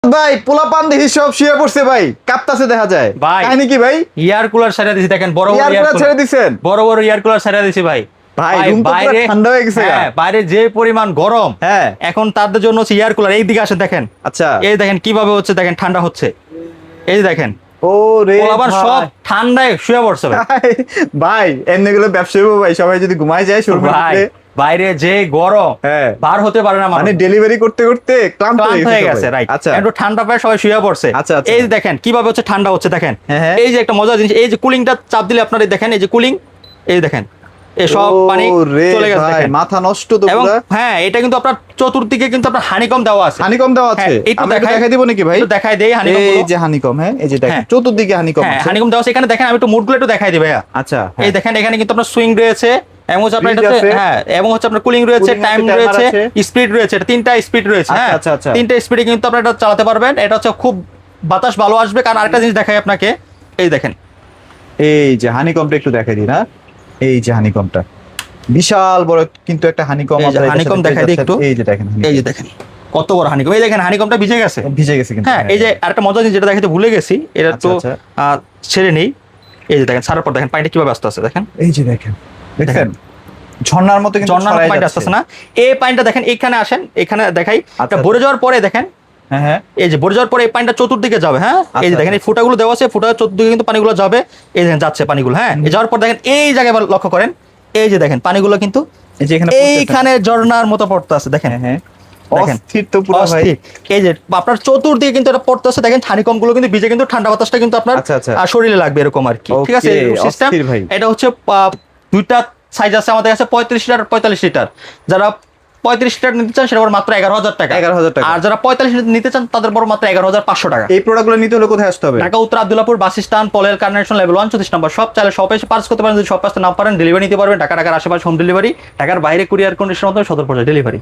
ভাই পোলাপান দেখি সব শুয়ে পড়ছে ভাই, কাঁপতাছে দেখা যায়। ভাই কাহিনী কি ভাই? এয়ার কুলার সারা দিছি, দেখেন বড় বড় এয়ার এয়ার কুলার ছেড়ে দিছেন? বড় বড় এয়ার কুলার সারা দিছি ভাই। ভাই রুম তো পুরো ঠান্ডা হয়ে গেছে। হ্যাঁ, বাইরে যে পরিমাণ গরম, হ্যাঁ এখন তাদের জন্য হচ্ছে এয়ার কুলার। এই দিকে আসেন দেখেন, আচ্ছা এই দেখেন কিভাবে হচ্ছে, দেখেন ঠান্ডা হচ্ছে, এই যে দেখেন ও রে আবার সব ঠান্ডায় শুয়ে পড়ছে ভাই। ভাই এমনি গুলো ব্যবসায়ী ভাই, সবাই যদি ঘুমায় যায় শোরুমে ভাই বাইরে যে গরম, হ্যাঁ বার হতে পারে না মানে মানে ডেলিভারি করতে করতে ক্লান্ত হয়ে গেছে, রাইট। আচ্ছা একটু ঠান্ডা পায় সবাই শুয়ে পড়ছে। আচ্ছা, আচ্ছা। এই যে দেখেন কিভাবে হচ্ছে ঠান্ডা হচ্ছে, দেখেন হ্যাঁ, হ্যাঁ। এই যে একটা মজার জিনিস, এই যে কুলিংটা চাপ দিলে আপনারা দেখেন, এই যে কুলিং, এই দেখেন এই সব পানি ওরে চলে গেছে ভাই, দেখেন। মাথা নষ্ট তো এবং পুরা। হ্যাঁ, এটা কিন্তু আপনার চতুর্দিকে কিন্তু আপনার হানিকম দেওয়া আছে। হানিকম দেওয়া আছে, হ্যাঁ, একটু আমরা একটু দেখাই- দেখাই দিব নাকি ভাই? একটু দেখাই দেই হানিকম এই যে হানিকম, হ্যাঁ এই যে দেখেন হ্যাঁ। চতুর্দিকে হানিকম হ্যাঁ, আছে। হানিকম দেওয়া আছে। এখানে দেখেন, আমি একটু মুডগুলো একটু দেখাই দিই ভাইয়া। আচ্ছা এই দেখেন এখানে কিন্তু আপনার সুইং রয়েছে, এবং হচ্ছে আপনার Switch এটাতে আছে। হ্যাঁ, এবং হচ্ছে আপনার কুলিং রয়েছে, Cooling টাইম আছে, timer রয়েছে, আছে। স্পিড রয়েছে। এটা তিনটা স্পিড রয়েছে। আচ্ছা, হ্যাঁ, আচ্ছা, আচ্ছা। তিনটা স্পিডে কিন্তু আপনারা এটা চালাতে পারবেন। এটা হচ্ছে খুব বাতাস ভালো আসবে। কারণ আরেকটা জিনিস দেখাই আপনাকে, এই দেখেন এই যে হানিকমটা একটু দেখাই দিই না, এই যে হানিকমটা বিশাল বড় কিন্তু একটা হানিকম। এই যে আমরা এটার হানিকম সাথে দেখাই দিই পেয়ে একটু। যাচ্ছি। এই যে দেখেন এই যে দেখেন কত বড় হানিকম। এই দেখেন হানিকমটা ভিজে গেছে। ভিজে গেছে কিন্তু। হ্যাঁ, এই যে আরেকটা মজার জিনিস যেটা দেখাতে ভুলে গেছি, এটা আচ্ছা, তো আচ্ছা। ছেড়ে নেই। এই যে দেখেন ছাড়ার পর দেখেন পানিটা কিভাবে আস্তে আস্তে, দেখেন এই যে দেখেন, দেখেন ঝর্ণার মতো কিন্তু ঝর্ণার ছড়ায় পানিটা যাচ্ছে। আসতেছে না? এই পানিটা দেখেন, এখানে আসেন, এখানে দেখাই। আচ্ছা, এটা ভরে যাওয়ার পরে দেখেন, হ্যাঁ হ্যাঁ এই যে ভরে যাওয়ার পরে এই পানিটা চতুর্দিকে যাবে। হ্যাঁ, এই যে আচ্ছা, দেখেন এই ফুটাগুলো দেওয়া আছে, ফুটার চতুর্দিকে কিন্তু পানিগুলো যাবে। এই দেখেন যাচ্ছে পানিগুলো। হ্যাঁ, এই যাওয়ার পর দেখেন এই জায়গায় আবার লক্ষ্য করেন, এই যে দেখেন পানিগুলো কিন্তু এই যে এখানে পড়তেছে। এইখানে ঝর্ণার মতো পড়তে আছে, দেখেন হ্যাঁ হ্যাঁ দেখেন। অস্থির তো পুরো ভাই। অস্থির। এই যে আপনার চতুর্দিকে কিন্তু এটা পড়তেছে, দেখেন হানিকম গুলো কিন্তু ভিজে, কিন্তু ঠান্ডা বাতাসটা কিন্তু আপনার আচ্ছা, আচ্ছা। শরীরে লাগবে এরকম আর কি। ঠিক আছে, Okay, সিস্টেম। অস্থির ভাই। এটা হচ্ছে দুইটা সাইজ আছে আমাদের কাছে, 35 লিটার 45 লিটার। যারা 35 লিটার নিতে চান সেটা মাত্র 11,000 টাকা। 11,000 টাকা। আর যারা 45 লিটার নিতে চান তাদের বড় মাত্র 11,500 টাকা। এই প্রোডাক্টগুলো নিতে হলে কোথায় আসতে হবে? ঢাকা উত্তর আব্দুল্লাহপুর বাস স্ট্যান্ড, পলের কার্নেশন লেভেল 1 34 নম্বর সব। চাইলে শপে এসে পার্স করতে পারেন, যদি শপ আসতে না পারেন ডেলিভারি নিতে পারবেন। ঢাকার আশেপাশে হোম ডেলিভারি, ঢাকার বাইরে কুরিয়ার কন্ডিশন মতো সদর পর্যায়ে ডেলিভারি।